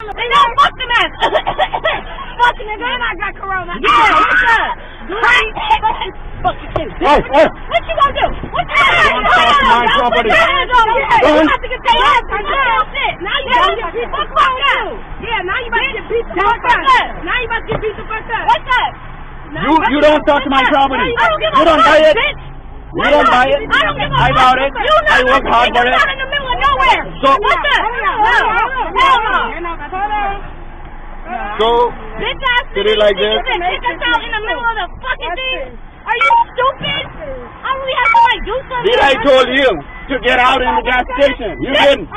They don't fuck the man. Fuck nigga, and I got corona. Yeah, what's up? Fuck you too. Hey, hey. What you gonna do? What you gonna do? My property. You have to get paid off for shit. Now you about to get beat the fuck up. Yeah, now you about to get beat the fuck up. Now you about to get beat the fuck up. What's up? You don't touch my property. You don't buy it. You don't buy it. I don't give a fuck. I bought it. I work hard for it. You're not in the middle of nowhere. So what's up? Hell no. So Bitch ass did it like this? Kick us out in the middle of the fucking thing? Are you stupid? I really have to like do something. Did I told you to get out in the gas station? You didn't.